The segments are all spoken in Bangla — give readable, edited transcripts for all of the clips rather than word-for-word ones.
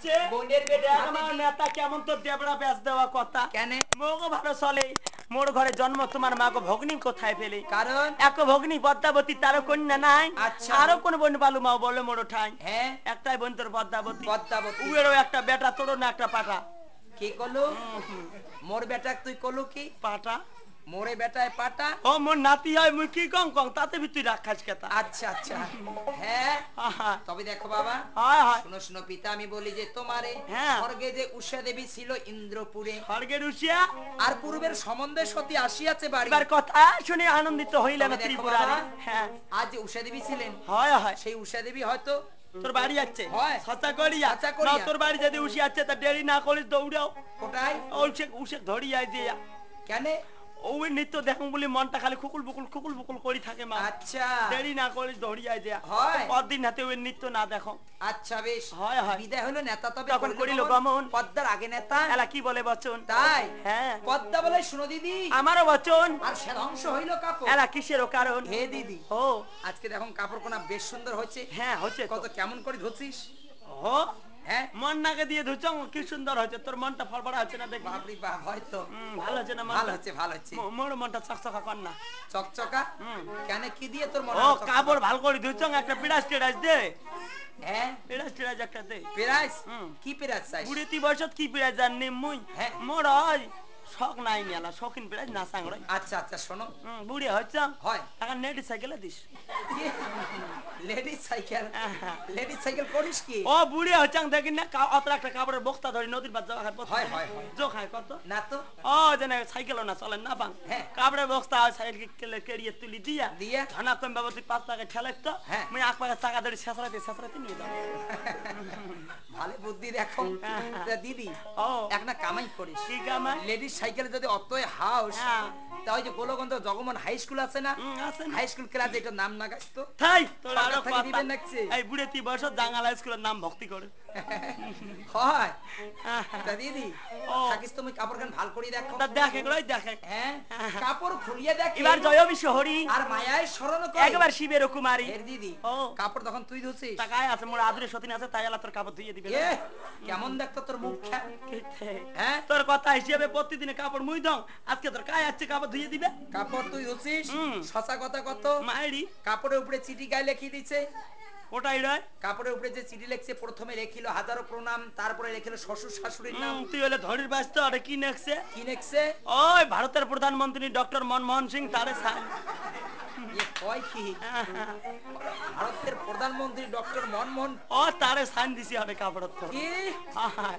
হচ্ছে বোনের বেটা আমার নেতা কেমন তো দেবড়া ব্যাস দেওয়া কথা কেন মোগো ভালো চলে মোর ঘরে জন্ম তোমার মাগো ভগ্নি কোথায় পেলে কারণ এক ভগ্নি পদ্মাবতী তারও কন্যা নাই আচ্ছা আরো কোন বোন বালু মা বলে মোড়ো ঠাই হ্যাঁ একটাই বোন তোর পদ্মাবতী পদ্মাবতী উয়েরও একটা বেটা তোরও না একটা পাটা কি করলো মোর বেটা তুই করলো কি পাটা মোরে বেটায় পাটা ও মোর নাতি হয় মুই কি কং কং তাতে ভি তুই রাখাস কেতা আচ্ছা আচ্ছা হ্যাঁ তবে দেখো বাবা হয় হয় শুনো শুনো পিতা আমি বলি যে তোমারে হ্যাঁ। স্বর্গে যে উষা দেবী ছিল ইন্দ্রপুরে স্বর্গের উষিয়া আর পূর্বের সম্বন্ধে সতী আসিয়াছে বাড়ি এবার কথা শুনে আনন্দিত হইলাম তবে দেখো ত্রিপুরারি বাবা, হ্যাঁ আজ যে উষা দেবী ছিলেন হয় হয় সেই উষা দেবী হয়তো তোর বাড়ি যাচ্ছে হয়। সচা করিয়া সচা না করিয়া। তোর বাড়ি যদি উষি আছে তা দেরি না করিস দৌড়াও কোটায় উষে উষে ধরি যায় দিয়া কেন ওই নৃত্য দেখুন বলে মনটা খালি খুকুল বুকুল করি থাকে মা আচ্ছা দেরি না করিস ধরি যায় দিয়া হয়। পরদিন হাতে ওই নৃত্য না দেখো আচ্ছা বেশ হয়, হয়। বিদায় হলো নেতা তবে তখন করিল গমন। পদ্মার আগে নেতা এলা কি বলে বচন তাই হ্যাঁ পদ্মা বলে শুনো দিদি আমারও বচন আর সে ধ্বংস হইল কাপড় এলা কিসেরও কারণ হে দিদি ও আজকে দেখুন কাপড় কোনা বেশ সুন্দর হচ্ছে হ্যাঁ হচ্ছে কত কেমন করে ধরছিস ও হ্যাঁ মন নাকে দিয়ে ধুচ্ছ কি সুন্দর হচ্ছে তোর মনটা ফরফরা হচ্ছে না দেখবি বাপরি বাপ হয়তো ভালো হচ্ছে না ভালো হচ্ছে ভালো হচ্ছে মোর মনটা চকচকা কর না চকচকা কেন কি দিয়ে তোর মনে ও কাপড় ভালো করে ধুচ্ছ একটা পিড়াস টিড়াস দে হ্যাঁ পিড়াস টিড়াস একটা দে পেরাইস কি পেরাইস চাই বুড়ি তুই বয়সত কি পিড়াস জানি মুই হ্যাঁ। মোর হয় শখ নাই মেলা শখিন পিড়াস না সাংড়ই আচ্ছা আচ্ছা শোনো বুড়ি হচ্ছে হয় এখন নেটি সাইকেলে দিস লেডিস সাইকেল হ্যাঁ। লেডিস সাইকেল করিস কি ও বুড়ি হচ্ছে দেখি না অত একটা কাপড়ের বস্তা ধরি নদীর বাদ যাওয়া হয়, হয়, হয়। জো খায় কত না তো ও জানে সাইকেলও না চলে না পাং হ্যাঁ। কাপড়ের বস্তা সাইকেল কেড়িয়ে তুলি দিয়া দিয়া? ধনা কম বাবু তুই 5 টাকা ঠেলাই তো হ্যাঁ। মুই আক পাকা টাকা ধরে ছেঁচড়াতে নিয়ে যাবো ভালো বুদ্ধি দেখো তা দিদি ও একটা কামাই করিস কি কামাই? লেডিস সাইকেলে যদি অতই হাউস হ্যাঁ। তা ওই যে গোলগন্ধ জগমন হাই স্কুল আছে না আছে না। হাই স্কুল ক্লাস এটা নাম না গাছ তো থাই তোর সরকার আরো থেকে কথা দিবেন নাকছে? এই বুড়ে তুই বয়স জাঙ্গালা স্কুলের নাম ভক্তি করে হয় তা দিদি ও। থাকিস তুমি কাপড় খান ভাল করি দেখো তা দেখে গুলোই দেখে হ্যাঁ কাপড় খুলিয়ে দেখ এবার জয় বিশ্বহরি আর মায়ায় স্মরণ করে একবার শিবের কুমারী এর দিদি ও। কাপড় তখন তুই ধুছিস টাকায় আছে মোর আদুরে সতীন আছে তাই আলা তোর কাপড় ধুইয়ে দিবে এ কেমন দেখতো তোর মুখটা হ্যাঁ তোর কথা হিসেবে প্রতিদিনে কাপড় মুই দাও আজকে তোর কায় আছে কাপড় ধুইয়ে দিবে কাপড় তুই ধুছিস সঁচা কথা কত মায়েরি কাপড়ের উপরে চিঠি গায়ে লিখে দিছে ওটাই রয় কাপড়ের উপরে যে চিঠি লিখছে প্রথমে লেখিল হাজারো প্রণাম তারপরে লেখিল শ্বশুর শাশুড়ির নাম তুই হলে ধরির ব্যস্ত আরে কি নেকছে কি লিখছে ওই ভারতের প্রধানমন্ত্রী ডক্টর মনমোহন সিং তারে সাইন এ কয় কি ভারতের প্রধানমন্ত্রী ডক্টর মনমোহন ও তারে সাইন দিছি আরে কাপড় তো কি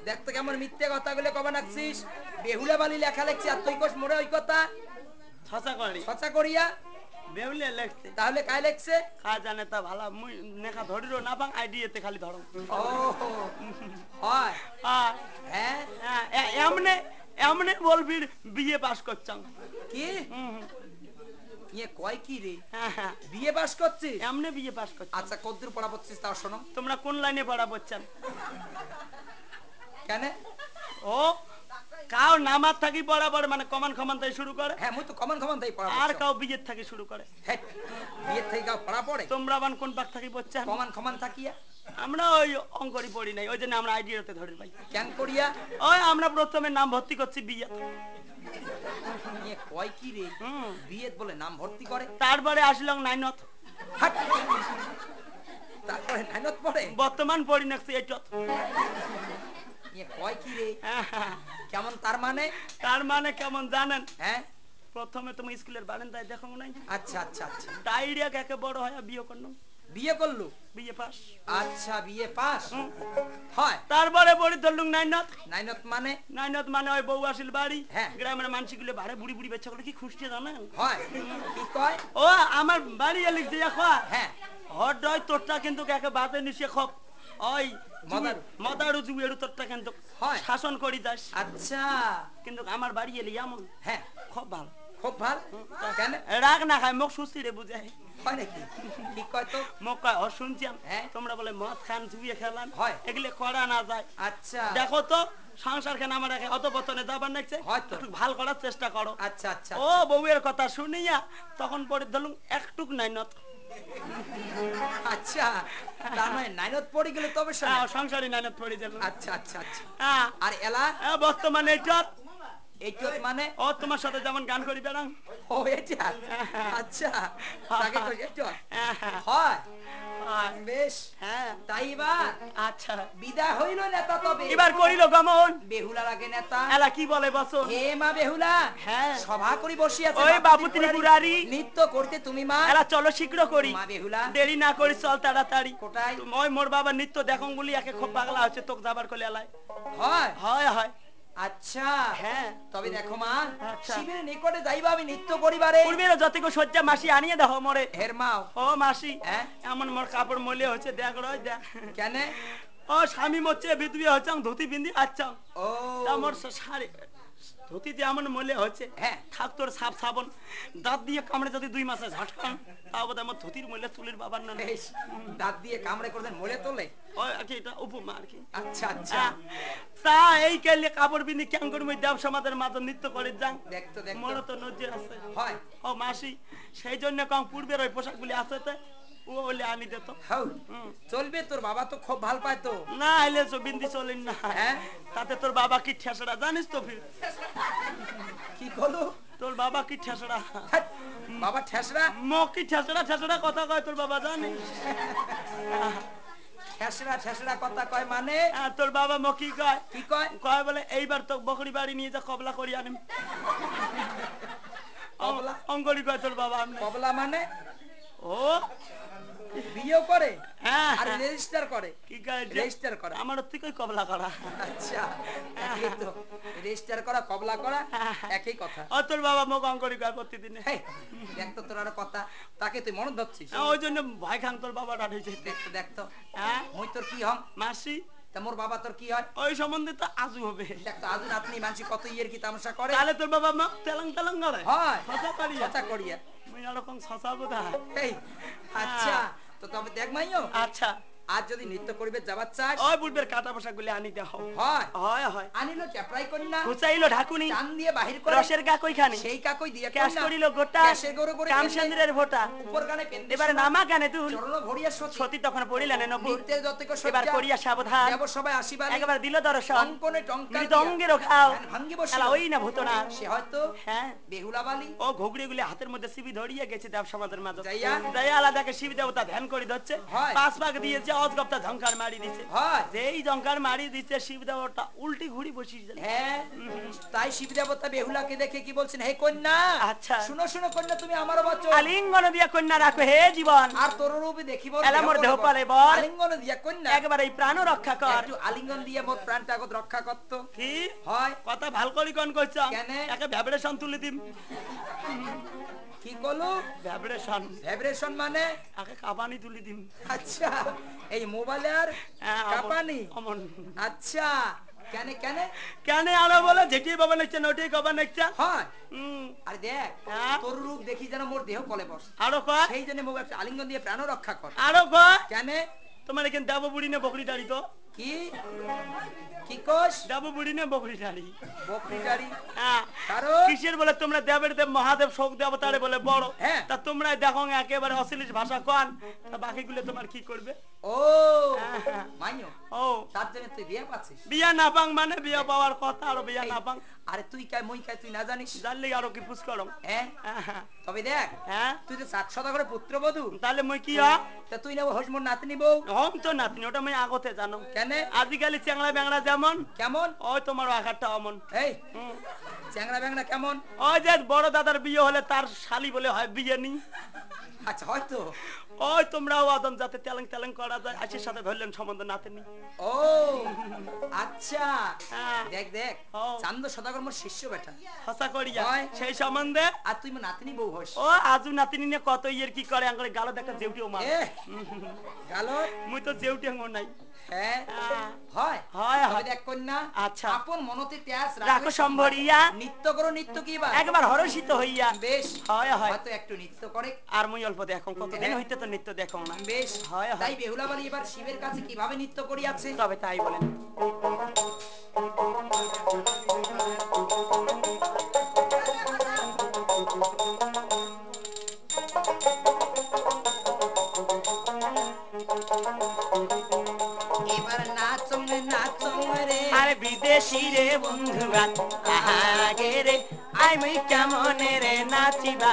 দেখতো কেমন মিথ্যে কথা গুলো কবে নাকছিস বেহুলা বালি লেখা লেখছি আর তুই কোস মোরে ওই কথা ছসা করি সচা করিয়া বেউলে লেখছে তাহলে কায় লেখছে কা জানে তা ভালো মুই নেখা ধরিরো না পাং আইডিয়াতে খালি ধরো ও হয় হ্যাঁ হ্যাঁ এমনে এমনে বলবি বিয়ে পাস করছাম কি ইয়ে কয় কি রে হ্যাঁ বিয়ে পাস করছিস এমনে বিয়ে পাস করছ আচ্ছা কদ্দূর পড়া পড়ছিস তাও শোনো তোমরা কোন লাইনে পড়া বলছেন কেন ও কাও নামাজ থাকি পড়া পড়ে মানে কমান খমান তাই শুরু করে হ্যাঁ মুই তো কমন কমন তাই পড়া আর কাও বিয়ের থাকি শুরু করে হ্যাঁ বিয়ে থেকে কাউ পড়া পড়ে তোমরা বান কোন পাক থাকি বলছেন কমান কমান থাকিয়া আমরা ওই অঙ্করি পড়ি নাই ওই জন্য আমরা আইডিয়াতে ধরি ভাই কেন করিয়া ওই আমরা প্রথমে নাম ভর্তি করছি বিয়ে ইয়ে কয় কি রে বিয়ে বলে নাম ভর্তি করে তারপরে আসলাম নাইনত হাট। তারপরে নাইনত পড়ে বর্তমান পড়ি নাকছি এইটত ইয়ে কয় কি রে কেমন তার মানে তার মানে কেমন জানেন হ্যাঁ প্রথমে তুমি স্কুলের বারান্দায় দেখো নাই আচ্ছা আচ্ছা আচ্ছা ডাইরিয়া একে বড় হয় বিয়ে করলো বিয়ে করলো বিয়ে পাস আচ্ছা বিয়ে পাস হয় তারপরে পড়ি ধরলুম নাইনত নাইনত মানে নাইনত মানে ওই বউ আসিল বাড়ি হ্যাঁ। গ্রামের মানুষগুলো ভাড়ে বুড়ি বুড়ি বাচ্চা গুলো কি খুশি জানেন হয় কি কয় ও আমার বাড়ি এলিক দিয়ে খোয়া হ্যাঁ হট ডয় তোরটা কিন্তু একে বাতে নিচে খপ ওই মদারু। মদারু জুয়েরু তোরটা কিন্তু হয়। শাসন করি দাস আচ্ছা কিন্তু আমার বাড়ি এলি এমন হ্যাঁ খুব ভালো খুব ভাল কেন রাগ না খায় মোক সুস্থি রে বুঝায় হয় নাকি কি কয় তো মোক কয় ও শুনছিলাম হ্যাঁ। তোমরা বলে মদ খান জুয়ে খেলান হয়। এগুলো করা না যায় আচ্ছা দেখো তো সংসার খান আমার অত বতনে যাবার নাকছে হয়তো। একটু ভাল করার চেষ্টা করো আচ্ছা আচ্ছা ও বউয়ের কথা শুনিয়া তখন পরে ধরুন একটুক নাই নত আচ্ছা, তার মানে নাইনত পড়ে গেল তবে শোনে। সংসারী নাইনত পড়ে গেল। আচ্ছা আচ্ছা আচ্ছা। হ্যাঁ, আর এলা বর্তমানে এটা এইটত মানে ও তোমার সাথে যেমন গান করি বেড়াং। ও এটা আচ্ছা, তাকে কই এইটত হ্যাঁ, হ্যাঁ, হয় হ্যাঁ, বেশ। হ্যাঁ, তাই এবার আচ্ছা বিদায় হইল নেতা, তবে এবার করিল গমন। বেহুলার আগে নেতা এলা কি বলে বসো? হে মা বেহুলা, হ্যাঁ। সভা করি বসিয়াছে ওই বাপুতিরি পুরারি। নৃত্য করতে তুমি মা। এলা চলো শীঘ্র করি, মা বেহুলা দেরি না করি, চল তাড়াতাড়ি। কোটায় ওই মোর বাবা নিত্য দেখং বলি একে খুব পাগলা হচ্ছে, তোকে যাবার কলে এলাই। হয় হয় হয়। আচ্ছা হ্যাঁ, তবে দেখো মা, আচ্ছা। শিবের নিকটে যাইবা আমি নৃত্য করিবারে। পূর্বের যতটুকু শয্যা মাসি আনিয়ে দাও মরে। হের মাও ও মাসি, হ্যাঁ এমন মোর কাপড় মলে হচ্ছে, দেখ রয় দেখ। কেন? ও স্বামী মরছে, বিধবি হচ্ছে, ধুতি বিন্দি আচ্ছা। ও তা মোর শাড়ি ধুতি যে এমন মলে হচ্ছে, হ্যাঁ থাক তোর সাপ সাবন দাঁত দিয়ে কামড়ে যদি 2 মাসে ঝাটকান, তাও বোধ আমার ধুতির মলে চুলের বাবার না। বেশ, দাঁত দিয়ে কামড়ে করে দেন মরে তোলে। ওই আর কি, এটা উপমা আর কি। আচ্ছা আচ্ছা তা এই কেলে কাপড় বিন্দি কেন করে মই দেব সমাজের মাঝে নৃত্য করে যাং। দেখতো দেখতো মনে তো নজর আছে। হয়। ও মাসি, সেই জন্য কম পূর্বের ওই পোশাকগুলি আছে তে ও বলে আনি দিত। হাউ চলবে, তোর বাবা তো খুব ভাল পায় তো। না এলে তো বিন্দি চলেন না। হ্যাঁ তাতে তোর বাবা কি ঠেসড়া জানিস তো? ফির কি করলো? তোর বাবা কি ঠেসড়া, হ্যাট, বাবা ঠেসরা মো কি ঠেসড়া ঠেসড়া কথা কয় তোর বাবা জানিস? ঠেসরা ঠেসরা কথা কয় মানে? তোর বাবা মো কি কয়? কি কয়? কয় বলে এইবার তো বকরি বাড়ি নিয়ে যা, কবলা করি আনিম। কবলা অঙ্গরি কয় তোর বাবা। আমি কবলা মানে ও বিয়ে করে হ্যাঁ আর রেজিস্টার করে। কি কয়? রেজিস্টার করা। আমার তুই কই কবলা করা। আচ্ছা একই তো, রেজিস্টার করা কবলা করা একই কথা। ও তোর বাবা মোক অঙ্গরি কয় প্রতিদিন। হেই, দেখ তো তোর আর কথা, তাকে তুই মনে ধরছিস। ওই জন্য ভয় খান তোর বাবা ডাট হয়েছে। দেখতো দেখতো হ্যাঁ মুই তোর কি হম? মাসি, তা মোর বাবা তোর কি হয়? ওই সম্বন্ধে তো আজু হবে। দেখতো আজু নাতনি মানসি কত ইয়ের কি তামাশা করে। তাহলে তোর বাবা মা তেলং তেলং করে হয় কথা করিয়া কথা করিয়া। মুই এরকম শশা বোধা। এই আচ্ছা, তো তবে দেখ মাইও, আচ্ছা আজ যদি নৃত্য করিবে যাবার চাস, ওই বুড়বের কাটা পোশাক গুলি আনি দেহ। হয় হয় হয়। আনিলো চ্যাপড়াই কন্যা, খুচাইলো ঢাকুনি, চান দিয়ে বাহির করে রসের গা কইখানে, সেই কাকই দিয়ে ক্যাশ কন্যা, করিল গোটা, ক্যাশের গরু করে কামচন্দ্রের ভোটা, উপর গানে পেন্দে এবারে নামা গানে দুল, চরণ ভরিয়া সতী সতী তখন পড়িলেন নবুর, নিত্যের যতক এবার সজ্জা করিয়া সাবধান, দেব সবাই আসিবার একবার দিল দর্শন, অঙ্কনে টঙ্কা মৃদঙ্গের খাও, ভাঙ্গি শালা বসিল। ওই না ভূতনা। সে হয়তো হ্যাঁ বেহুলা বালি ও ঘুগড়ি গুলি হাতের মধ্যে শিবি ধরিয়ে গেছে দেব সমাজের মাঝে। যাইয়া যাইয়া আলাদাকে শিব দেবতা ধ্যান করে ধরছে, হয়। 5 ভাগ দিয়েছে, অজগবটা ঝংকার মারি দিছে। হয় যেই ঝংকার মারি দিছে শিব দেবতা উল্টি ঘুরি বসিয়ে দিল। হ্যাঁ, তাই শিব দেবতা বেহুলাকে দেখে কি বলছেন? হে কন্যা, আচ্ছা। শুনো শুনো কন্যা, তুমি আমার বচন আলিঙ্গন দিয়া কন্যা রাখো হে জীবন, আর তোর রূপ দেখিব এলা মোর দেহ পালে বর, আলিঙ্গন দিয়া কন্যা একবার এই প্রাণ রক্ষা কর। একটু আলিঙ্গন দিয়ে মোর প্রাণটা আগত রক্ষা করত। কি হয় কথা ভাল করি কোন কইছ? কেনে? একে ভাইব্রেশন তুলি দিম। কি কলু? ভাইব্রেশন, ভাইব্রেশন মানে? একে কাবানি তুলি দিম। আচ্ছা, এই মোবাইলের কাঁপানি। অমন আচ্ছা, কেন কেন কেন আরো বলে যেটি বাবা নেছে নটি কবা নেছে। হয় হুম আরে দেখ, হ্যাঁ। তোর রূপ দেখি যেন মোর দেহ কলে বস, আরো কয়, সেই জন্য মোবাইল আলিঙ্গন দিয়ে প্রাণ রক্ষা কর। আরো কয়। কেন? তোমার এখানে দেব বুড়ি না বকরি দাড়ি? তো কি কি কোষ? দেব বুড়ি না বকরি দাড়ি? বকরিটারি। হ্যাঁ কারণ কিসের বলে তোমরা দেবের দেব মহাদেব শোক দেবতারে বলে বড়, হ্যাঁ। তা তোমরা দেখো একেবারে অশ্লীল ভাষা কন, তা বাকিগুলো তোমার কি করবে? ও হ্যাঁ। মাইনো, ও তার জন্য তুই বিয়ে পাচ্ছিস। বিয়া না পাং মানে বিয়া পাওয়ার কথা, আর বিয়া না পাং আরে তুই কাই মই কাই তুই না জানিস? জানলে আরো কি পুষ করো। হ্যাঁ হ্যাঁ তবে দেখ, হ্যাঁ তুই তো 7 করে পুত্রবধূ, তাহলে মই কি হয়? তা তুই না হোস মোর নাতনি বউ। হম তো নাতনি, ওটা মই আগতে জানো। কেন? আজকালি চ্যাংড়া ব্যাংড়া যেমন, কেমন? ওই তোমার আঘাতটা অমন। এই চ্যাংড়া ব্যাংড়া কেমন? ওই যে বড় দাদার বিয়ে হলে তার শালি বলে হয় বিয়ে নি। আচ্ছা হয়তো। ওই তোমরাও আদম যাতে তেলেং তেলেং করা যায়, আশির সাথে ধরলেন সম্বন্ধ নাতেনি। ও আচ্ছা, হ্যাঁ। দেখ দেখ, ও। চান্দ সদাগর মোর শিষ্য বেটা, হসা করিয়া হয়। সেই সম্বন্ধে আর তুই মোর নাতনি বউ হোস। ও আজু নাতিনি নিয়ে কত ইয়ের কি করে আঙ্গুলে গালো দেখা জেউটিও মার। এ গালো মুই তো জেউটি আঙ্গুর নাই। হ্যাঁ হ্যাঁ। হয় হয়, তবে হয়। দেখ কন্যা, আচ্ছা। আপন মনতে ত্যাস রাখো সম্ভরিয়া, নিত্য করো নিত্য কি বা একবার হরষিত হইয়া। বেশ হয় হয়। হয়তো একটু নৃত্য করে। আর মুই অল্প দেখো, কতদিন হ্যাঁ। হইতে তো নৃত্য দেখো না। বেশ হয় হয়। তাই বেহুলা বালি এবার শিবের কাছে কিভাবে নৃত্য করিয়াছে তবে তাই বলেন। বিদেশি রে বন্ধুরা আগে রে আমি কেমন রে নাচিবা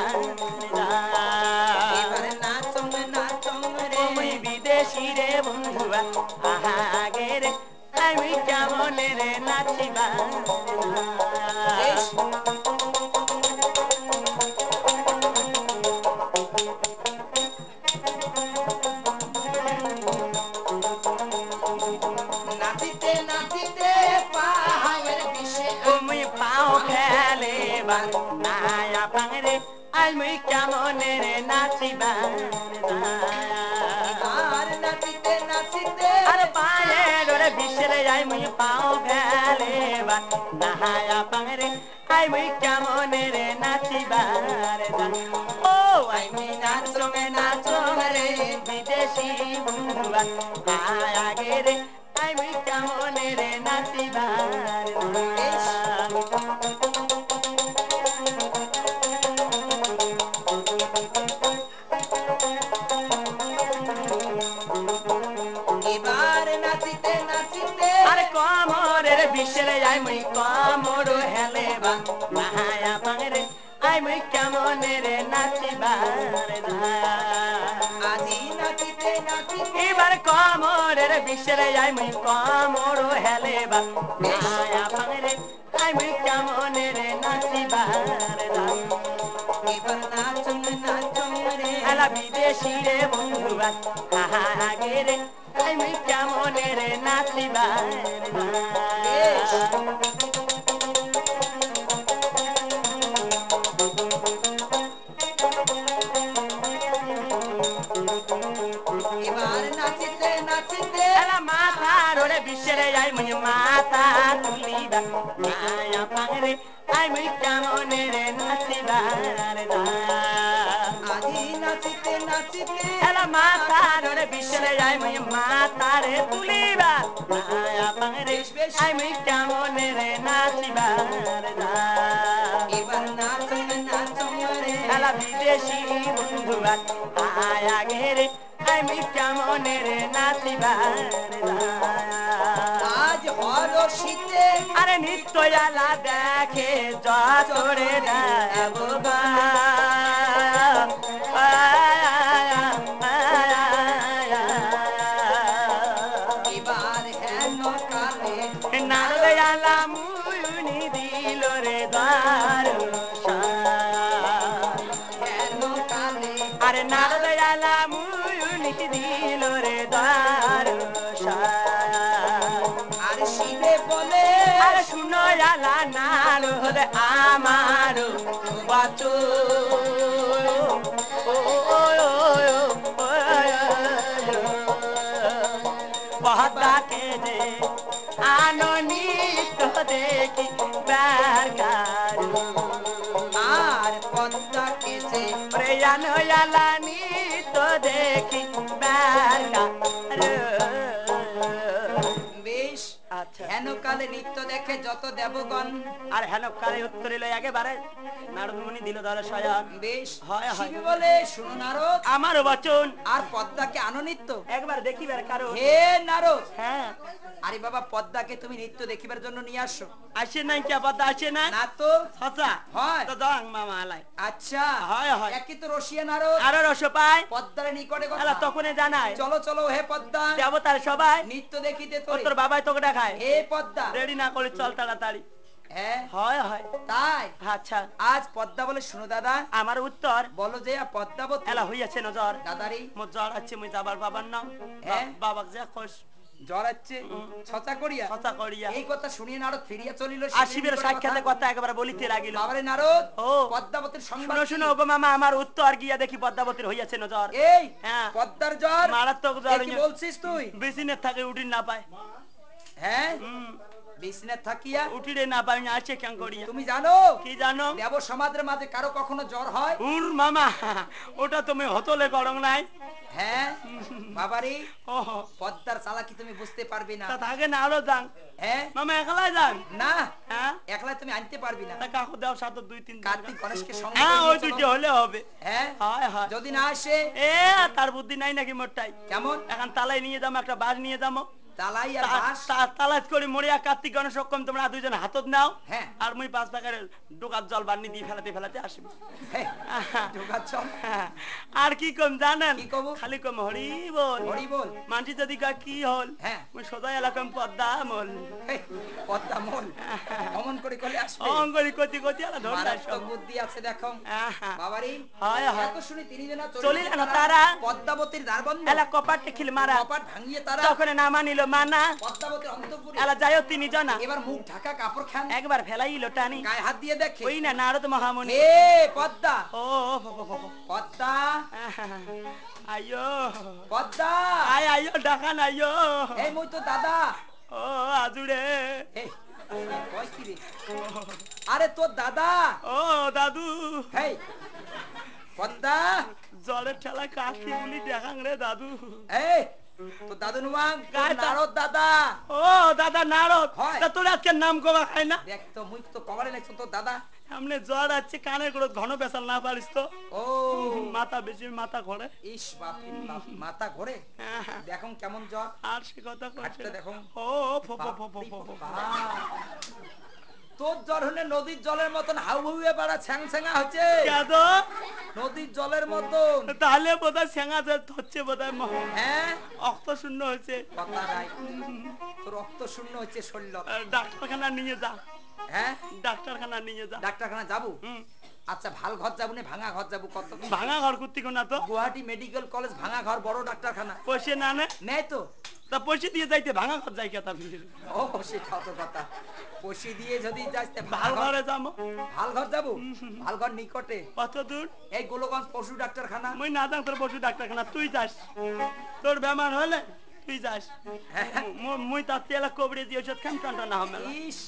এবারে নাচং নাচং রে ওই বিদেশি রে বন্ধুরা আগে রে আমি কেমন রে নাচিবা বেশ নাচিতে নাচিতে পাহাড়ের বিষে তুমি পাও ফেলে নায়া পাংরে আমি কেমন রে নাচিবা আর নাচিতে নাচিতে আর পায়ে ডোরে বিশরে যাই মুই পাও ফেলে নায়া পাংরে আমি কেমন রে নাচিবা ও আমি নাচমে নাচমে বিদেশি বন্ধুয়া আগে রে আমি কেমন রে নাচিবা বেশ এবার নাচিতে নাচিতে আরে কমরের বিশরে যাই মুই কমর হেলে নায়া পাংরে আমি কেমন রে নাচিবা আজি নাচিতে নাচিতে এবার কমরের বিশরে যাই মুই কমর হেলে নায়া পাংরে আমি কেমন রে নাচিবা এবার নাচং নাচং রে আলা বিদেশি রে বন্ধুয়া আগে রে আমি কেমন রে নাচিবা বেশ এবার নাচিতে নাচিতে এলা মাথার ওরে বিশরে যাই মুই মাথা তুলিবা মায়া পাংরে আমি কেমন রে নাচিবা আজি নাচিতে নাচিতে এলা মাথার ওরে বিশরে যাই মুই মাথারে তুলিবা মায়া পাংরে বেশ বেশ আমি কেমন রে নাচিবা এবার নাচং নাচং রে এলা বিদেশি বন্ধুয়া আগে রে আমি কেমন রে নাচিবা আজ হর শীতে আরে নিত্যয়ালা দেখে যতরে দেব এবার হেন কালে নারদয়ালা মুনি দিল রে দ্বার হেন কালে আরে নারদয়ালা মুনি দিল রে দ্বার আর শিবে বলে আরে শুনো জালা নারদ আমার বাচো পদাকে যে আনন্দিত দেখি বারকার আর পদ্মা কেছে প্রেয়ান জালা নিত দেখি বারকার বেশ আচ্ছা হেন কালে নৃত্য দেখে যত দেবগণ আর হেন কালে উত্তরে লই একেবারে নারদমণি দিল দলে শয়ন বেশ হয়, হয়। শিবে বলে শুনো নারদ আমার বচন আর পদ্মাকে আনো নৃত্য একবার দেখিবার কারণ হে নারদ হ্যাঁ আরে বাবা পদ্মাকে তুমি নৃত্য দেখিবার জন্য নিয়ে আসো আসে নাই কে কথা আসে না না তো সচা হয়। তো দং মামা আলাই আচ্ছা হয়, হয়। একই তো রসিয়া নারদ আরো রস পায় পদ্মার নিকটে কথা এলা তখনই জানায় চলো চলো হে পদ্মা দেবতার সবাই নৃত্য দেখিতে ও তোরে তোর বাবাই তোকে দেখায় হে পদ্মা রেডি না করে চল তাড়াতাড়ি হ্যাঁ হয় হয় তাই আচ্ছা আজ পদ্মা বলে শুনো দাদা আমার উত্তর বলো যে পদ্মাবতী এলা হইয়াছে নজর দাদারি মোর জ্বর আছে মুই যাবার বাবার নাম হ্যাঁ। বাবাক যে খোশ জ্বর আছে ছচা করিয়া কথা করিয়া এই কথা শুনিয়ে নারদ ফিরিয়া চলিল আর শিবের সাক্ষাতে কথা একবার বলিতে লাগিল বাবারে নারদ ও। পদ্মাবতীর শুনো সংবাদ শুনো গো মামা আমার উত্তর গিয়া দেখি পদ্মাবতীর হইয়াছে নজর এই হ্যাঁ। পদ্মার জ্বর মারাত্মক এ জ্বর কি বলছিস তুই বেসিনের থাকে উঠির না পায় হ্যাঁ বিছনা থাকিয়া উঠিরে না পায় না আছে কেন করিয়া তুমি জানো কি জানো দেব সমাজের মাঝে কারো কখনো জ্বর হয় উর মামা ওটা তুমি হতলে করং নাই হ্যাঁ বাবারে ও পদ্মার চালাকি তুমি বুঝতে পারবে না তা থাকে না আরো যান হ্যাঁ মামা একলাই যান না হ্যাঁ একলা তুমি আনতে পারবি না তা কাকু দাও সাথে দুই তিন কার্তিক গণেশকে সঙ্গে হ্যাঁ করে ওই নিয়ে দুটি চলো। হলে হবে হ্যাঁ হয় হয় যদি না আসে এ তার বুদ্ধি নাই নাকি মোরটাই কেমন এখন তালাই নিয়ে যাবো একটা বাস নিয়ে যাবো তালাই আর বাঁশ তালাত করে মরিয়া কার্তিক গণেশ সক্ষম তোমরা দুইজন হাতত নাও হ্যাঁ। আর মুই 5 টাকার ডোকার জল বান্নি দিয়ে ফেলাতে আসি হে, ঢোকার চল। আর কি কম জানেন কি কব? খালি কম হরি বল হরি বল। মানছি যদি কয় কি হল হ্যাঁ। মুই সদাই এলাকাম পদ্মা মল হে, পদ্মা মল অমন করে কলে আসবে। অঙ্গরি কতি কতি আলা ধরে মারাত্মক বুদ্ধি আছে দেখো বাবারি। হয় হয় এত শুনি তিনি যেন চলিল না তারা পদ্মাবতীর দ্বার বন্ধ। এলা কপাট খিল মারা কপাট ভাঙিয়ে তারা তখন না মানিল মানা পদ্মাবতীর অন্তঃপুরে এলা যাইও তিনি জনা এবার মুখ ঢাকা কাপড় খান একবার ফেলাইলো টানি গায়ে হাত দিয়ে দেখে ওই না নারদ মহামুনি এ পদ্মা ও পদ্মা আইয়ো পদ্মা আইয়ো ডাকান আইয়ো এই মুই তো দাদা। ও আজুড়ে এই কই কি রে? আরে তোর দাদা। ও দাদু হেই পদ্মা জলের ঠেলা কাশি বলি দেখাং রে দাদু এই তো দাদু নুয়াং গায়ে তা- নারদ দাদা। ও দাদা নারদ হয়। তা তোর আজকে নাম গোবা খাই না দেখ তো মুই তো কবারে লাগছ তোর দাদা। সামনে জ্বর আছে কানের গুলো ঘন বেসাল না পারিস তো ও মাথা বেশি মাথা ঘোরে ইস বাপ রে বাপ মাথা ঘোরে দেখো কেমন জ্বর। আর সে কথা করছে হাতটা না। দেখো। ও ফো ফো ফো ফো ফো ফো। তোর জ্বর হলে নদীর জলের মতন হাউ হাউয়ে বাড়া ছ্যাং ছ্যাঙা হচ্ছে কেদ নদীর জলের মতন। তাহলে বোধহয় সেঙা হচ্ছে বোধহয় হ্যাঁ অক্ত শূন্য হচ্ছে কথা নাই তোর রক্ত শূন্য হচ্ছে শরীর। ডাক্তারখানা নিয়ে যা হ্যাঁ ডাক্তারখানা নিয়ে যা ডাক্তারখানা যাবো। হুম। আচ্ছা ভাল ঘর যাবো না ভাঙা ঘর যাবো কত? ভাঙা ঘর করতে না তো গুয়াহাটি মেডিকেল কলেজ ভাঙা ঘর বড় ডাক্তারখানা পয়সা না নে নেই তো। তা পয়সা দিয়ে যাইতে ভাঙা ঘর যাই কেতা ও সেটা তো কথা পয়সা দিয়ে যদি যাইতে ভাল ঘরে যাবো ভাল ঘর যাবো। ভাল ঘর নিকটে কত দূর এই গোলগঞ্জ পশু ডাক্তারখানা। মুই না জান তোর পশু ডাক্তারখানা তুই যাস তোর বেমার হলে তুই যাস মুই তার তেলা কবরে দিয়ে ওষুধ খান টানটা না হবে ইস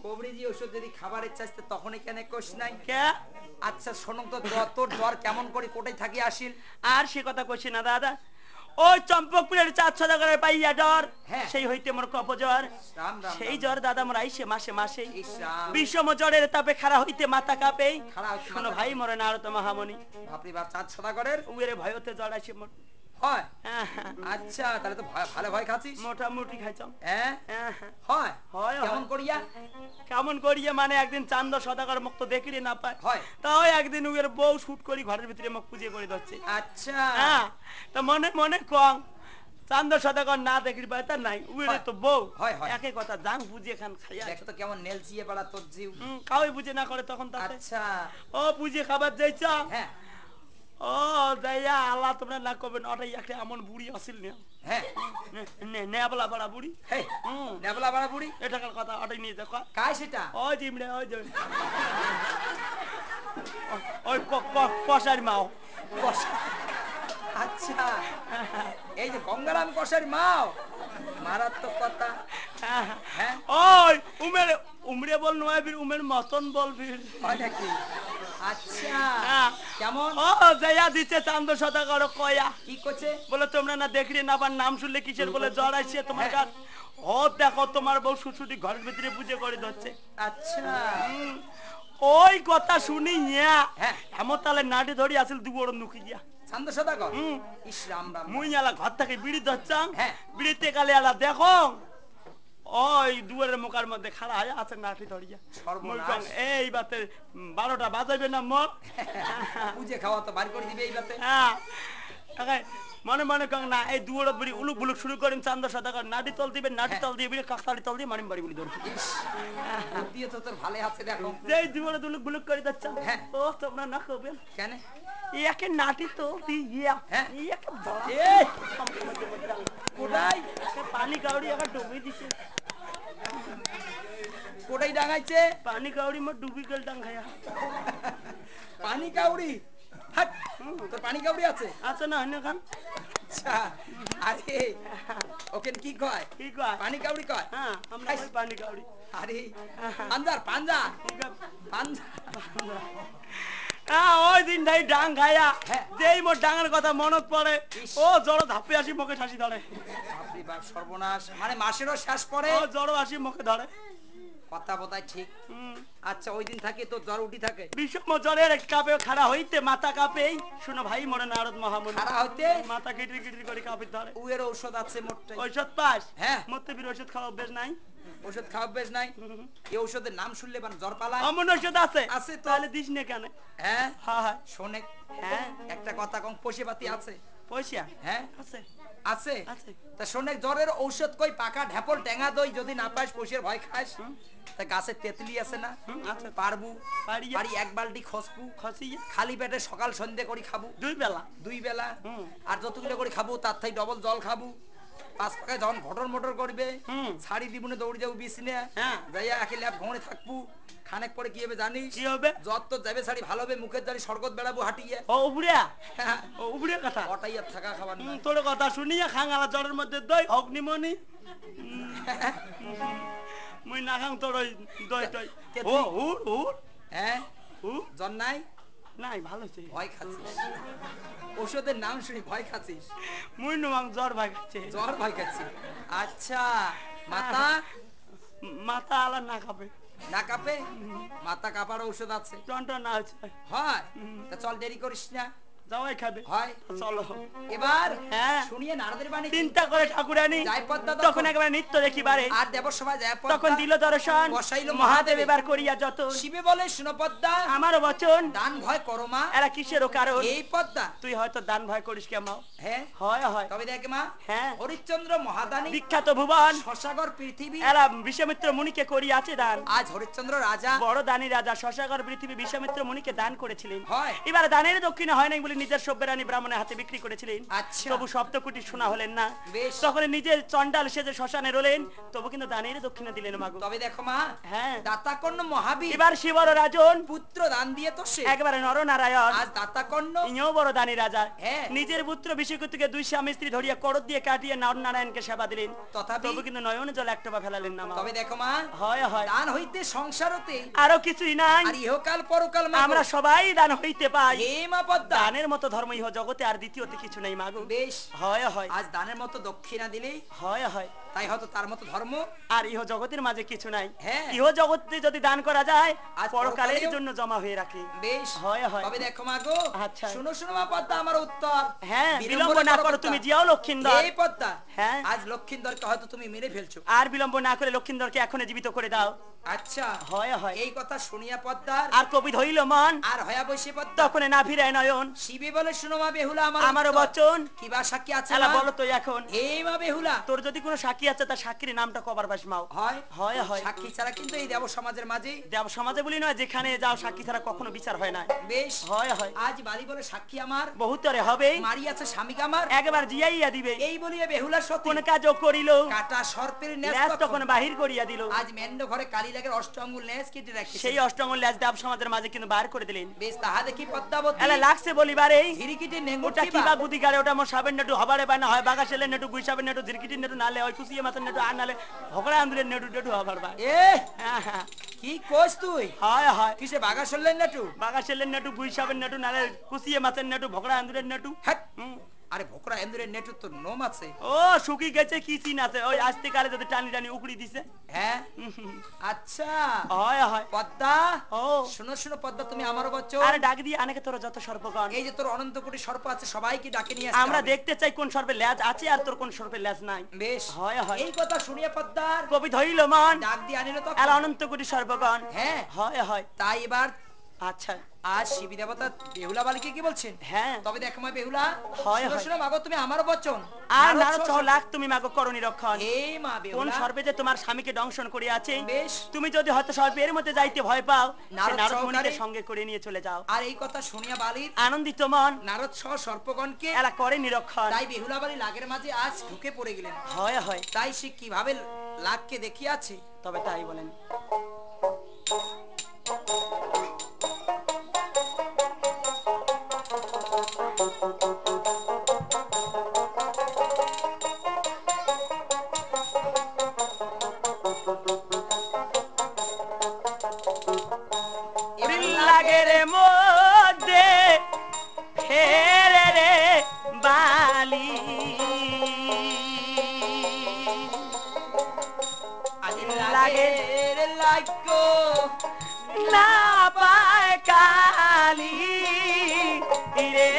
কবরেজি ওষুধ যদি খাবার ইচ্ছা আসতে তখন এখানে কোষ নাই। কে আচ্ছা শোনো তো তোর জ্বর কেমন করে কোটাই থাকি আসিল? আর সে কথা কইছি না দাদা ওই চম্পকপুরের 400 টাকার পাইয়া জ্বর হ্যাঁ। সেই হইতে মোর কপ জ্বর রাম রাম সেই জ্বর দাদা মোর আইসে মাসে মাসে ইস রাম। বিষম জ্বরের তাপে খাড়া হইতে মাথা কাঁপে খাড়া হইতে শোনো মাথা ভাই মরে না আর তো মহামণি বাপরে বাপ 400 টাকার উয়েরে ভয়তে জ্বর আইসে মোর হয়। হ্যাঁ, আচ্ছা তাহলে তো ভালো ভয় খাচ্ছিস। মোটামুটি খাইছাম হ্যাঁ হ্যাঁ, হয় হয়, কেমন হয়। করিয়া কেমন করিয়ে মানে একদিন চান্দ সদাগর মুক্ত দেখিলে না পায় হয়। তাও একদিন উয়ের বউ শুট করি ঘরের ভিতরে মুখ পুজিয়ে করে দিচ্ছে আচ্ছা হ্যাঁ তা মনে মনে কম চান্দ সদাগর না দেখি পায় তা নাই উয়েরে তো বউ হয়, হয়। একে কথা জাং বুঝিয়ে খান খাইয়া দেখ তো কেমন নেলচিয়ে পাড়া তোর জিউ। কাউই বুঝে না করে তখন তাতে আচ্ছা ও বুঝিয়ে খাবার যাইছ হ্যাঁ ও যাইয়া আল্লাহ তোমরা না করবেন ওটাই একটা এমন বুড়ি আসিল না হ্যাঁ নেবলা বড়া বুড়ি হে নেবলা বাড়া বুড়ি এটাকার কথা ওটাই নিয়ে দেখো কাই সেটা? ওই জিমড়ে ওই যে ওই কষার মাও কষা। আচ্ছা এই যে গঙ্গারাম কষার মাও মারাত্মক কথা। হ্যাঁ ওই উমের উমরে বল নয় বীর উমের মতন বল বীর হয় নাকি? আচ্ছা হ্যাঁ। কেমন ও যাইয়া দিচ্ছে চান্দ সদাগর কয়া কি করছে? বলে তোমরা না দেখলি না আবার নাম শুনলে কিসের বলে জ্বর আইছে তোমার হ্যাঁ। কাছ ও দেখো তোমার বউ সুসুটি ঘরের ভিতরে পুজো করে ধরছে আচ্ছা ওই কথা শুনি ইয়া হ্যাঁ। এমন তাহলে নাটি ধরি আসিল দু বড় নুকি গিয়া ছান্দ সদাগর ইস রাম রাম। মুই এলা ঘর থেকে বিড়ি ধরছাম হ্যাঁ। বিড়িতে কালে এলা দেখো ওই দুয়ারের মুখার মধ্যে খাড়া হয়ে আছে নাটি ধরিয়া সর্বনাশ। মুই কং, এই বাতে 12টা বাজাইবে না মোর বুঝে খাওয়া তো বার করে দিবে এই বাতে। হ্যাঁ তাকে মনে মনে কং না এই দুয়ারত বিড়ি উলুক বুলুক শুরু করেন চান্দ সদাগর নাটি তল দিবে নাটি তল দিয়ে বিড়ি কাকতালি তল দিয়ে মারিম বাড়ি বলি ধরছি ইস বুদ্ধিও তো তোর ভালো আছে দেখো। যেই দুয়ারত উলুক বুলুক করে যাচ্ছাম হ্যাঁ। ও তোমরা না করবেন কেন? ইয়াকে নাটি তো দিয়া হ্যাঁ। ইয়াকে এই কোটাই পানি কাউড়ি একা ডুবি দিছে কোটাই ডাঙাইছে পানি কাউড়ি মোর ডুবি গেল ডাং খায়া পানি কাউড়ি। হাট তোর পানি কাউড়ি আছে? আছে না হইনা খান আচ্ছা আরে ওকে কি কয়? কি কয় পানি কাউড়ি কয়? হ্যাঁ আমরা ওই পানি কাউড়ি আরে পাঞ্জার পাঞ্জা ঠিক আছে পাঞ্জা। হ্যাঁ ওই দিন ভাই ডাং খায়া হ্যাঁ। যেই মোর ডাঙের কথা মনত পড়ে ইস। ও জড়ো ধাপে আসি মুখে ঠাসি ধরে বাপরে বাপ সর্বনাশ মানে মাসেরও শেষ পরে ও জড়ো আসি মুখে ধরে কথা বোধহয় ঠিক। আচ্ছা ওই দিন থাকে তো জ্বর উঠি থাকে বিষম জ্বরের কাপে খাড়া হইতে মাথা কাঁপেই শুনো ভাই মনে নারদ মহামুনি খাড়া হইতে মাথা কিটির কিটির করে কাঁপে ধরে উয়ের ঔষধ আছে মোটটাই ঔষধ পাস হ্যাঁ মরতে বীর ওষুধ খাওয়া অভ্যেস নাই ওষুধ খাওয়া বেশ নাই এই ঔষধের নাম শুনলে মানে জ্বর পালায় অমন ওষুধ আছে আছে তো তাহলে দিস না কেন হ্যাঁ হ্যাঁ শোনে হ্যাঁ একটা কথা কম পশুপাতি আছে পয়সা হ্যাঁ আছে আছে আছে তা শোনে জ্বরের ঔষধ কই পাকা ঢ্যাপল টেঙা দই যদি না পাস পশুর ভয় খাস তা গাছের তেতলি আছে না আছে পারবু পারিয়া। পারি এক বালতি খসবু খসিয়ে খালি পেটে সকাল সন্ধে করে খাবো দুই বেলা 2 বেলা আর যতগুলো করে খাবো তার থেকে ডবল জল খাবো 5 পাকায় যখন ঘটর মোটর করবে ছাড়ি দিবনে দৌড়ে যাবো বিছনে হ্যাঁ। যাইয়া একে ল্যাব ঘুরে থাকবো খানেক পরে কি হবে জানিস কি হবে জ্বর তো যাবে ছাড়ি ভালো হবে মুখের দাঁড়ি সরগত বেড়াবো হাঁটিয়ে ও উবড়িয়া ও উবড়িয়া কথা ওটাই আর থাকা খাবার না তোর কথা শুনিয়া খাঙ্গালা জ্বরের মধ্যে দই অগ্নিমণি মুই না খাং তোর ওই দই টই ও হুর হুর হ্যাঁ হুর জ্বর নাই নাই ভালো হচ্ছে ভয় খাচ্ছিস ওষুধের নাম শুনি ভয় খাচ্ছিস মুই নুমাং জ্বর ভাগছে জ্বর ভয় খাচ্ছিস আচ্ছা মাথা মাথা আলা না খাবে না কাঁপে মাথা কাঁপার ঔষধ আছে টনটন না হচ্ছে হয় তা চল দেরি করিস না যাওয়াই খাবে হয় চলো এবার হ্যাঁ শুনিয়ে নারদের বাণী চিন্তা করে ঠাকুরানি যায় পদ্মা তখন একবার নিত্য দেখিবারে আর দেবসভা যায় তখন দিল দর্শন বসাইল মহাদেব এবার করিয়া যত শিবে বলে শুনো পদ্মা আমারও বচন দান ভয় করো মা এরা কিসেরও কারণ এই পদ্মা তুই হয়তো দান ভয় করিস কেমন হ্যাঁ হয় হয় তবে দেখ মা হ্যাঁ হরিশ্চন্দ্র মহাদানী বিখ্যাত ভুবন শশাগর পৃথিবী এরা বিশ্বমিত্র মুনিকে করিয়াছে দান আজ হরিশ্চন্দ্র রাজা বড় দানী রাজা শশাগর পৃথিবী বিশ্বমিত্র মুনিকে দান করেছিলেন হয় এবার দানের দক্ষিণে হয় নাই বলে নিজের সভ্যরানী ব্রাহ্মণের হাতে বিক্রি করেছিলেন আচ্ছা তবু সপ্তকোটি শোনা হলেন না বেশ তখন নিজের চন্ডাল সেজে শ্মশানে রলেন তবু কিন্তু দানের দক্ষিণে দিলেন মাগো তবে দেখো মা হ্যাঁ দাতাকর্ণ মহাবীর এবার শিবর রাজন পুত্র দান দিয়ে তো সে একবারে নরনারায়ণ আজ দাতাকর্ণ ইনিও বড় দানী রাজা হ্যাঁ। নিজের পুত্র বিশ্বকুতুকে 2 স্বামী স্ত্রী ধরিয়া করদ দিয়ে কাটিয়ে নরনারায়ণকে সেবা দিলেন তথাপি তবু কিন্তু নয়ন জল একটোপা ফেলালেন না মা তবে দেখো মা হয় হয় দান হইতে সংসারতে আরো কিছুই নাই আর ইহকাল পরকাল মা আমরা সবাই দান হইতে পাই হে মা পদ্মা দানের মতো ধর্ম ইহ জগতে আর দ্বিতীয়তে কিছু নেই মাগো বেশ হয় হয় আজ দানের মতো দক্ষিণা দিলেই হয় হয় তাই হয়তো তার মতো ধর্ম আর ইহ জগতের মাঝে কিছু নাই হ্যাঁ। ইহ জগতে যদি দান করা যায় আজ পরকালের পরকালেও জন্য জমা হয়ে রাখে বেশ হয় হয় তবে দেখো মা গো আচ্ছা। শুনো শুনো মা পদ্মা আমার উত্তর হ্যাঁ বিলম্ব না করো তুমি যাও লক্ষিন্দর এই পদ্মা হ্যাঁ। আজ লক্ষিন্দরকে হয়তো তুমি মেরে ফেলছো আর বিলম্ব না করে লক্ষিন্দরকে এখনই জীবিত করে দাও আচ্ছা হয় হয় এই কথা শুনিয়া পদ্মার আর কবি ধইল মন আর হয়া বসে পদ্মা তখন না ফিরায় নয়ন শিবে বলে শুনো মা বেহুলা আমারও উত্তর। বচন কিবা সাক্ষী আছে এলা মা? বলো তো এখন হে মা বেহুলা তোর যদি কোনো সাক্ষী আছে তার সাক্ষীর নামটা কবার বাস মাও হয় হয় হয় সাক্ষী ছাড়া কিন্তু এই দেব সমাজের মাঝে দেব সমাজে বলি নয় যেখানে যাও সাক্ষী ছাড়া কখনো বিচার হয় না বেশ হয় হয় আজ বাড়ি বলে সাক্ষী আমার বহুতরে হবে মারি আছে স্বামীকে আমার একবার জিয়াইয়া দিবে এই বলিয়া বেহুলা সতী কোন কাজ করিল কাটা সর্পের ন্যাস ল্যাজ তখন তখন বাহির করিয়া দিল আজ মেন্ড ঘরে কালী লাগের অষ্টআঙ্গুল ন্যাস কেটে রাখছে সেই অষ্টমঙ্গল ল্যাজ দেব সমাজের মাঝে কিন্তু বার করে দিলেন বেশ তাহা দেখি পদ্মাবতী এলা লাগছে বলিবারে ঝিরিকিটি ওটা নেঙ্গুটি কিবা গুদি গাড়ে ওটা মো সাবেন নেটু হবারে বানা হয় বাগা ছেলে নেটু গুই সাবেন নেটু ঝিরকিটি নেটু নালে ওই কুসিয়ে মাছের নেটু আর নালে ভকড়া আন্দুলের নেটু নেটু হবার বা এ হ্যাঁ হ্যাঁ কি কোস তুই হয় হয় কিসে বাগা শুনলেন না তু বাগা ছেলের নেটু গুই সাবেন নেটু নালে কুসিয়ে মাছের নেটু ভকড়া আন্দুলের নেটু হ্যাট হুম। আরে ভোকরা এন্দুরের নেটু তো নোম আছে ও শুকি গেছে কি চিন আছে ওই আসতে কালে যদি টানি টানি উকড়ি দিছে হ্যাঁ আচ্ছা হয় হয় পদ্মা ও শুনো শুনো পদ্মা তুমি আমারও বচ্চ আরে ডাক দিয়ে আনেকে তোর যত সর্বগণ এই যে তোর অনন্ত কোটি সর্প আছে সবাইকে ডাকে নিয়ে আমরা আসতে হবে। দেখতে চাই কোন সর্পে ল্যাজ আছে আর তোর কোন সর্পে ল্যাজ নাই বেশ হয় হয় এই কথা শুনিয়া পদ্মার কবি ধইল মন ডাক দিয়ে আনিল তো আর অনন্ত কোটি সর্বগণ হ্যাঁ হয় হয় তাই এবার আচ্ছা আজ শিবী দেবতা বেহুলা বালিকে কি বলছেন হ্যাঁ তবে দেখো মা বেহুলা হয়, শুনো হয়। শুনো মাগো তুমি আমারও বচন আর নারদ নারদ সহ সহ- লাখ তুমি মাগো করণী রক্ষণ এই মা কোন বেহুলা সর্পে যে তোমার স্বামীকে দংশন করে আছে বেশ তুমি যদি হয়তো সর্পের মধ্যে যাইতে ভয় পাও নারদ নারদ সহকারে- মুনিকে সঙ্গে করে নিয়ে চলে যাও আর এই কথা শুনিয়া বালির আনন্দিত মন নারদ সহ সর্পগণকে এলা করে নিরক্ষণ তাই বেহুলা বালি লাগের মাঝে আজ ঢুকে পড়ে গেলেন হয় হয় তাই সে কিভাবে লাগকে দেখিয়াছে তবে তাই বলেন লাগের মধ্যে ফেরে রে বালি আজ লাগে রে লাগো না পায় কালি রে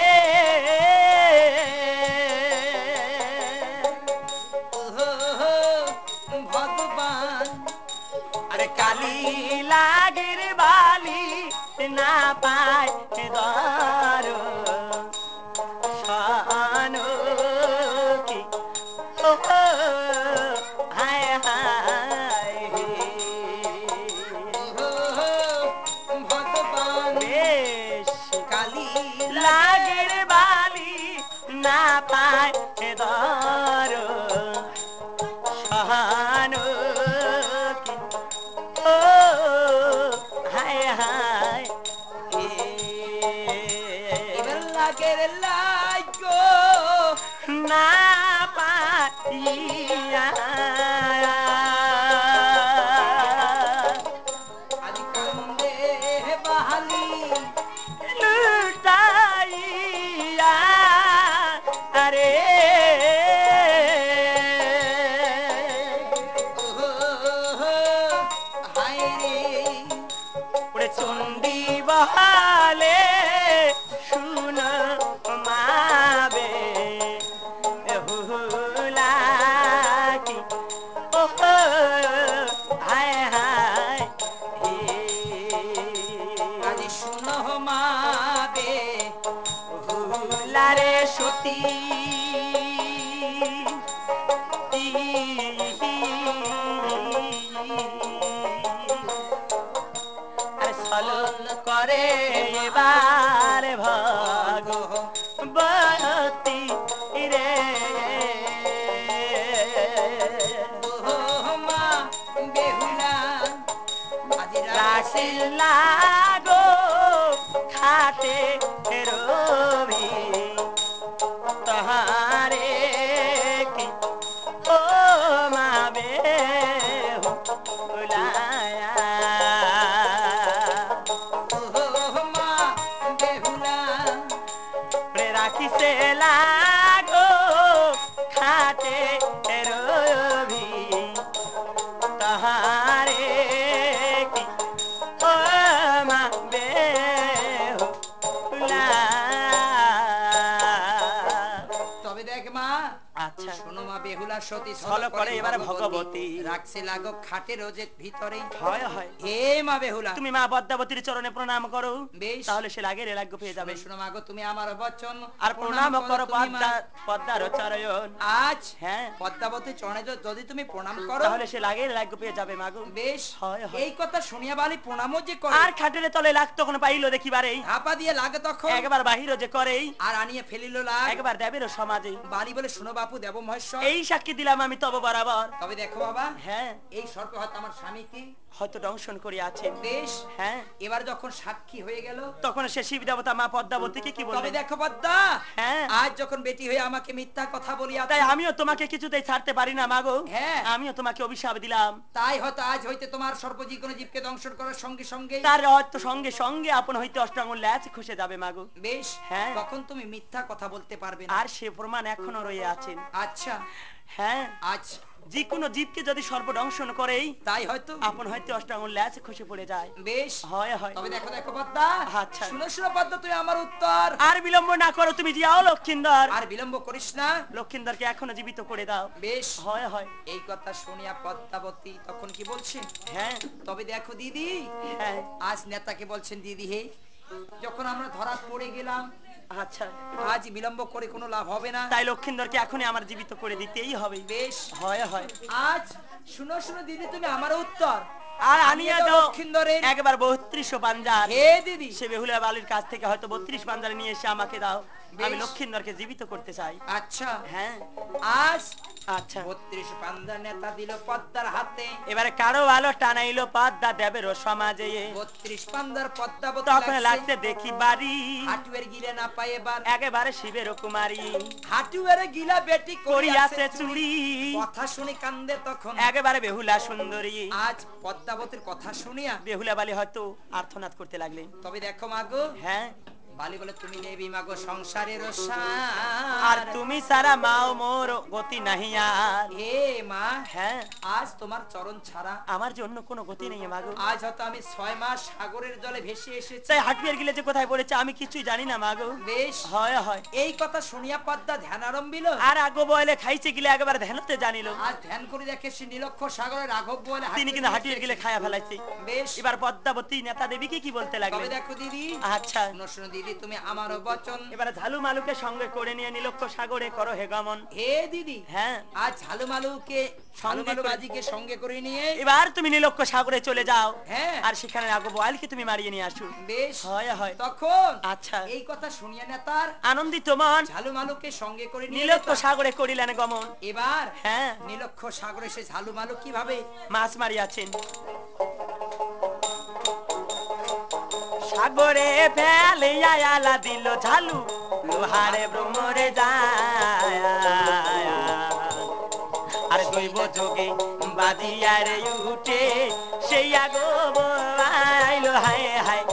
ভগবান আরে কালি লাগে রে বালি না পায় দর শানো কি ও হায় হায় ভগবান বেশ কালী লাগে রে বালি না পায় দর শানো কি ও হায় হায় এবার লাগে রে লাগো না পাইয়া আদি কান্দে বাহালি লুটাইয়া আরে হায় রে ওরে চণ্ডী বহালে শুন মাবে হুলা কি ও হায় হায় আদি শুনো মাবে হুলারে সতী ছলন করে এবার ভগবতী রে মা বেহুলা আদি রাশি লাগো খাটে রবি তাহারে কি ও মা বেহুলায়া মা বেহুলা রাখিছে লাগো খাটে রবি তাহারে কি ও মা বেহুলা তবে দেখ মা আচ্ছা শোনো মা বেহুলা সতী ছল করে এবারে ভগবতী রাখছে লাগো খাটে রোজের ভিতরে হয় হয় হে মা বেহুলা তুমি মা পদ্মাবতীর চরণে প্রণাম করো বেশ। তাহলে সে লাগে রে লাগো পেয়ে যাবে শোনো মা গো তুমি আমার বচন আর প্রণাম করো তুমি মা। পদ্মার চরণ আজ হ্যাঁ পদ্মাবতী চরণে যদি তুমি প্রণাম করো তাহলে সে লাগে রে লাগো পেয়ে যাবে মাগো বেশ হয় হয় এই কথা শুনিয়া বালি প্রণামও যে করে আর খাটের তলে লাগ তখন পাইলো দেখিবারে ধাপা দিয়ে লাগে তখন একবার বাহিরও যে করে আর আনিয়ে ফেলিল লাগ একবার দেবেরও সমাজে বালি বলে শোনো বাপু দেব মহেশ্বর এই সাক্ষী দিলাম আমি তব বরাবর তবে দেখো বাবা হ্যাঁ এই সর্প হয়তো আমার স্বামীকে হয়তো দংশন করে আছেন বেশ হ্যাঁ এবার যখন সাক্ষী হয়ে গেল তখন সে শিব দেবতা মা পদ্মাবতীকে কি তবে বলবে দেখো পদ্মা হ্যাঁ আজ যখন বেটি হয়ে আমাকে মিথ্যা কথা বলিয়া তাই আমিও তোমাকে কিছুতেই ছাড়তে পারি না মাগো হ্যাঁ। আমিও তোমাকে অভিশাপ দিলাম তাই হয়তো আজ হইতে তোমার সর্প যে কোনো জীবকে দংশন করার সঙ্গে সঙ্গে তার হয়তো সঙ্গে সঙ্গে আপন হইতে অষ্টাঙ্গুল ল্যাচ খসে যাবে মাগো বেশ হ্যাঁ। তখন তুমি মিথ্যা কথা বলতে পারবে না আর সে প্রমাণ এখনো রয়ে আছেন আচ্ছা হ্যাঁ আজ যে কোনো জীবকে যদি সর্প দংশন করেই তাই হয়তো আপন হইতে অষ্টাঙ্গুল ল্যাচ খসে পড়ে যায় বেশ হয় হয় তবে দেখো দেখো পদ্মা আচ্ছা। শুনো শুনো পদ্মা তুই আমার উত্তর আর বিলম্ব না করো তুমি যাও লক্ষিন্দর আর বিলম্ব করিস না লক্ষিন্দরকে এখনো জীবিত করে দাও বেশ হয় হয় এই কথা শুনিয়া পদ্মাবতী তখন কি বলছে হ্যাঁ তবে দেখো দিদি হ্যাঁ আজ নেতাকে বলছেন দিদি হে যখন আমরা ধরা পড়ে গেলাম আচ্ছা আজ বিলম্ব করে কোনো লাভ হবে না তাই লক্ষিন্দরকে এখনই আমার জীবিত করে দিতেই হবে বেশ হয় হয় আজ শুনো শুনো দিদি তুমি আমার উত্তর আর আনিয়া দাও লক্ষিন্দরের একবার 32 পাঞ্জার হে দিদি সে বেহুলা বালির কাছ থেকে হয়তো 32 পাঞ্জার নিয়ে এসে আমাকে দাও আমি বেশ। লক্ষিন্দরকে জীবিত করতে চাই আচ্ছা হ্যাঁ আজ আচ্ছা 32 পাঞ্জার নেতা দিল পদ্মার হাতে এবারে কারো ভালো টানাইলো পদ্মা দেবের সমাজে 32 পাঞ্জার পদ্মাবতী তখন লাগতে দেখি বাড়ি হাটুয়ের গিলে না পায় এবার একেবারে শিবের কুমারী হাটুয়ের গিলা বেটি করিয়াছে চুরি কথা শুনি কান্দে তখন একেবারে বেহুলা সুন্দরী আজ পদ্মাবতীর কথা শুনিয়া বেহুলা বালি হয়তো আর্তনাদ করতে লাগলেন তবে দেখো মাগো হ্যাঁ বালি বলে তুমি নেবি মাগো সংসারের আর সার। তুমি সারা মাও মোর গতি নাহি আর। হে মা, হ্যাঁ আজ তোমার চরণ ছাড়া আমার জন্য কোনো গতি নেই মাগো। আজ হয়তো আমি 6 মাস সাগরের জলে ভেসে এসেছি। তাই হাটবিয়ার গিলে যে কোথায় পড়েছে আমি কিছুই জানি না মাগো। বেশ, হয় হয়। এই কথা শুনিয়া পদ্মা ধ্যান আরম্ভিল। আর আগো বয়লে খাইছে গিলে একবার ধ্যানতে জানিল। আজ ধ্যান করে দেখে সে নীলক্ষ সাগরে রাঘব বলে তিনি কিন্তু হাটিয়ে গিলে খায়া ফেলাইছে। বেশ, এবার পদ্মাবতী নেতা দেবীকে কি বলতে তবে লাগলেন? দেখো দিদি, আচ্ছা শোনো শোনো দিদি, তুমি আমারও বচন। এবার ঝালু মালুকে সঙ্গে করে নিয়ে নীলক্ষ সাগরে করো হে গমন। হে দিদি, হ্যাঁ আজ ঝালুমালুকে ঝালুমালু করে- বাজিকে সঙ্গে করে নিয়ে এবার তুমি নীলক্ষ সাগরে চলে যাও। হ্যাঁ, আর সেখানে আগো বয়ালকে তুমি মারিয়ে নিয়ে আসো। বেশ, হয় হয়। তখন আচ্ছা এই কথা শুনিয়া নেতার আনন্দিত মন ঝালুমালুকে সঙ্গে করে নিয়ে নীলক্ষ নেতা সাগরে করিলেন গমন। এবার হ্যাঁ নীলক্ষ সাগরে সে ঝালুমালু কিভাবে মাছ মারিয়াছেন। সাগরে ফেলিয়া আলা দিল ঝালু লোহারে ভ্রমরে যায়। আর দৈব যোগে বাজিয়ারে উঠে সেই আগো আইলো হায় হায়।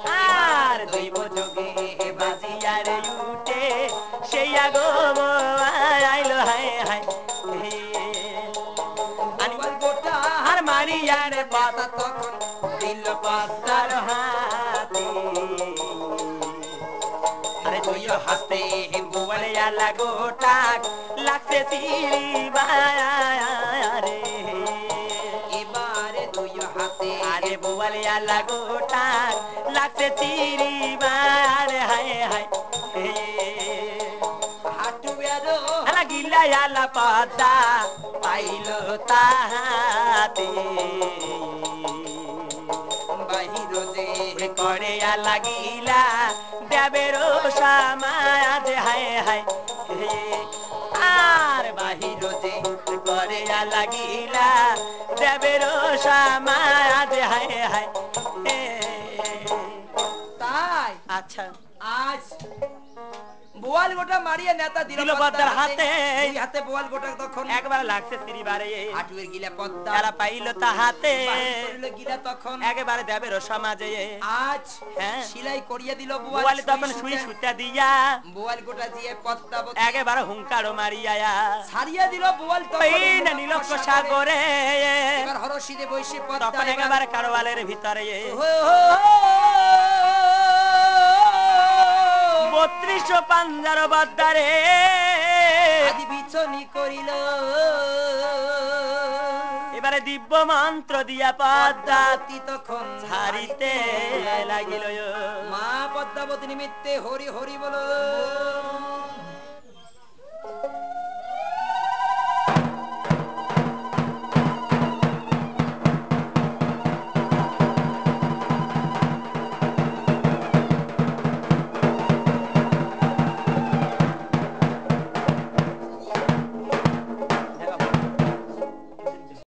আর দৈব যোগে বাজিয়ারে উঠে সেই আগো আইলো হায় হায়। গোপাল গোটা আর মারিয়ার পাতা তখন দিল পদ্মার হাতে। আরে তুই হাতে বলে লাগোটা লাগছে তিরি বারে। এবারে দুই হাতে আরে বলে লাগোটা লাগছে তিরি বারে হায় হায়। হাঁটু বেরো আলা গিলা আলা পদ্মা পাইলো তাহাতে। বাহির যে করে লাগিলা দেবের সমাজ হায় হায়। আর বাহির যে করে লাগিলা দেবের সমাজ হায় হায়। তাই আচ্ছা আজ বোয়াল গোটা মারিয়া নেতা দিল দিল পদ্মার পদ্মার হাতে। দুই হাতে বোয়াল গোটা তখন একবার লাগছে তিরিবারে। হাঁটুয়ের গিলা পদ্মা তারা পাইল তাহাতে বাহির করিল গিলা তখন একেবারে দেবের সমাজে। আজ হ্যাঁ সিলাই করিয়া দিল বোয়াল তখন শুই সুতা দিয়া বোয়াল গোটা দিয়ে পদ্মাবতী একেবারে হুঙ্কারো মারিয়া ছাড়িয়া দিল বোয়াল তখন এই না নীলক্ষ সাগরে। এবার হরসিদে বৈশে তখন পদ্মা একেবারে কারওয়ালের ভিতরে 32 পাঞ্জার বাদ্দারে আদি বিচনি করিল এবারে দিব্য মন্ত্র দিয়া পদ্মা পদ্মাবতী তখন ছাড়িতে লাগিল। মা পদ্মাবতী নিমিত্তে হরি হরি বলো।